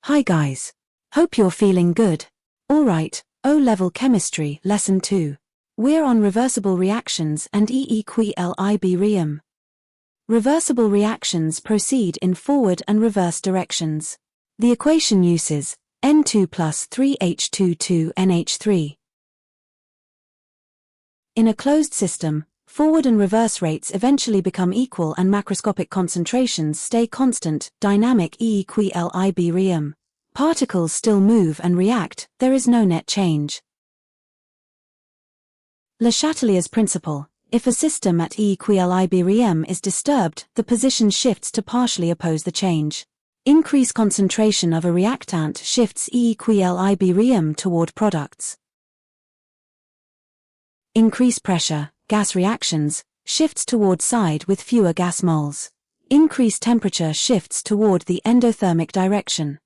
Hi guys. Hope you're feeling good. Alright, O-level chemistry, lesson 2. We're on reversible reactions and NH4Cl. Reversible reactions proceed in forward and reverse directions. The equation uses N2 plus 3H22 NH3. In a closed system, forward and reverse rates eventually become equal and macroscopic concentrations stay constant. Dynamic NH4Cl. Particles still move and react, there is no net change. Le Chatelier's principle: if a system at NH4Cl is disturbed, the position shifts to partially oppose the change. Increase concentration of a reactant shifts NH4Cl toward products. Increase pressure, gas reactions, shifts toward side with fewer gas moles. Increase temperature shifts toward the endothermic direction.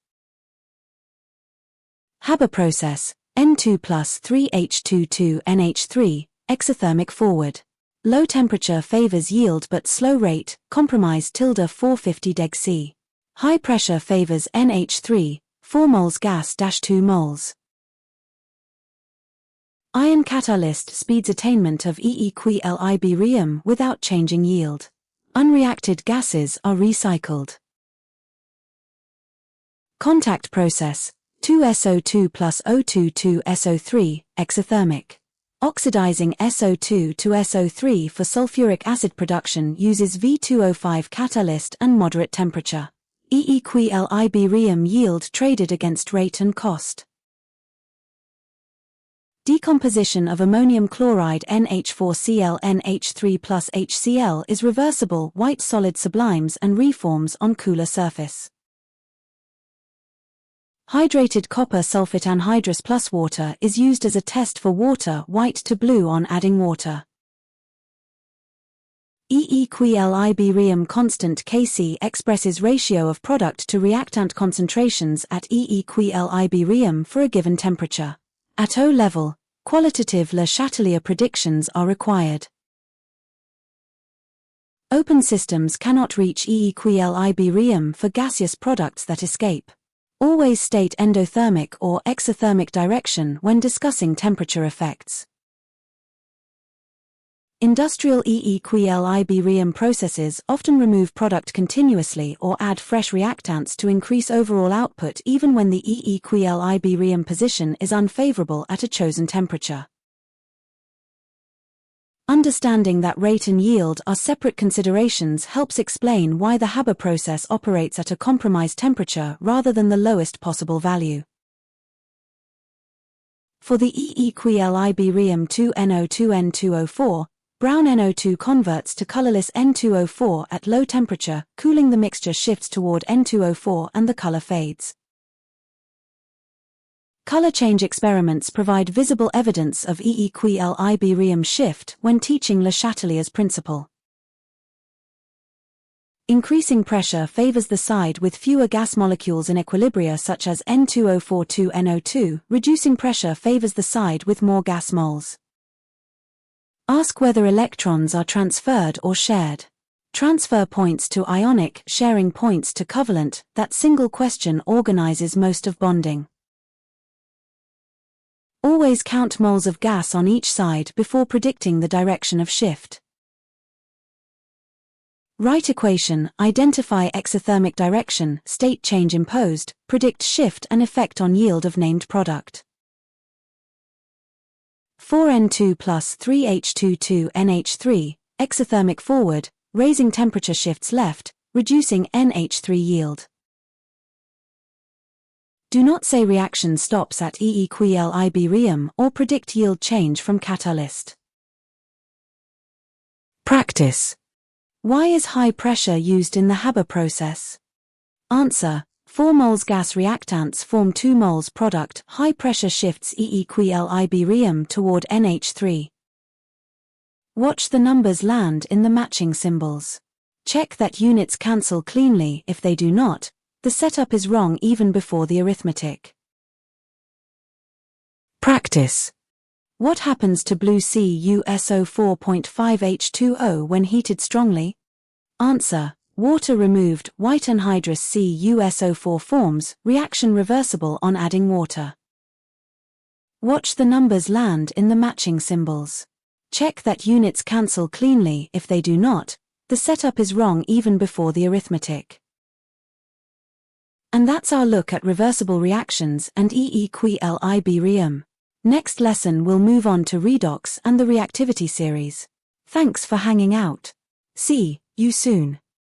Haber process, N2 plus 3H22 NH3, exothermic forward. Low temperature favors yield but slow rate, compromise tilde 450 deg C. High pressure favors NH3, 4 moles gas 2 moles. Ion catalyst speeds attainment of NH4Cl without changing yield. Unreacted gases are recycled. Contact process, 2SO2 plus O2 to SO3, exothermic. Oxidizing SO2 to SO3 for sulfuric acid production uses V2O5 catalyst and moderate temperature. NH4Cl yield traded against rate and cost. Decomposition of ammonium chloride NH4Cl NH3 plus HCl is reversible. White solid sublimes and reforms on cooler surface. Hydrated copper sulfate anhydrous plus water is used as a test for water white to blue on adding water. NH4Cl constant Kc expresses ratio of product to reactant concentrations at NH4Cl for a given temperature. At O level, qualitative Le Chatelier predictions are required. Open systems cannot reach NH4Cl for gaseous products that escape. Always state endothermic or exothermic direction when discussing temperature effects. Industrial NH4Cl processes often remove product continuously or add fresh reactants to increase overall output even when the NH4Cl position is unfavorable at a chosen temperature. Understanding that rate and yield are separate considerations helps explain why the Haber process operates at a compromised temperature rather than the lowest possible value. For the NH4Cl 2NO2N2O4, brown NO2 converts to colorless N2O4 at low temperature. Cooling the mixture shifts toward N2O4 and the color fades. Color change experiments provide visible evidence of NH4Cl shift when teaching Le Chatelier's principle. Increasing pressure favors the side with fewer gas molecules in equilibria such as N2O4 to NO2. Reducing pressure favors the side with more gas moles. Ask whether electrons are transferred or shared. Transfer points to ionic, sharing points to covalent. That single question organizes most of bonding. Always count moles of gas on each side before predicting the direction of shift. Write equation, identify exothermic direction, state change imposed, predict shift and effect on yield of named product. 4N2 plus 3H22 NH3, exothermic forward, raising temperature shifts left, reducing NH3 yield. Do not say reaction stops at NH4Cl or predict yield change from catalyst. Practice. Why is high pressure used in the Haber process? Answer: 4 moles gas reactants form 2 moles product. High pressure shifts NH4Cl toward NH3. Watch the numbers land in the matching symbols. Check that units cancel cleanly. If they do not, the setup is wrong even before the arithmetic. Practice. What happens to blue CuSO4.5H2O when heated strongly? Answer: Water removed, white anhydrous CuSO4 forms, reaction reversible on adding water. Watch the numbers land in the matching symbols. Check that units cancel cleanly. If they do not, the setup is wrong even before the arithmetic. And that's our look at reversible reactions and NH4Cl Next lesson we'll move on to Redox and the reactivity series. Thanks for hanging out. See you soon.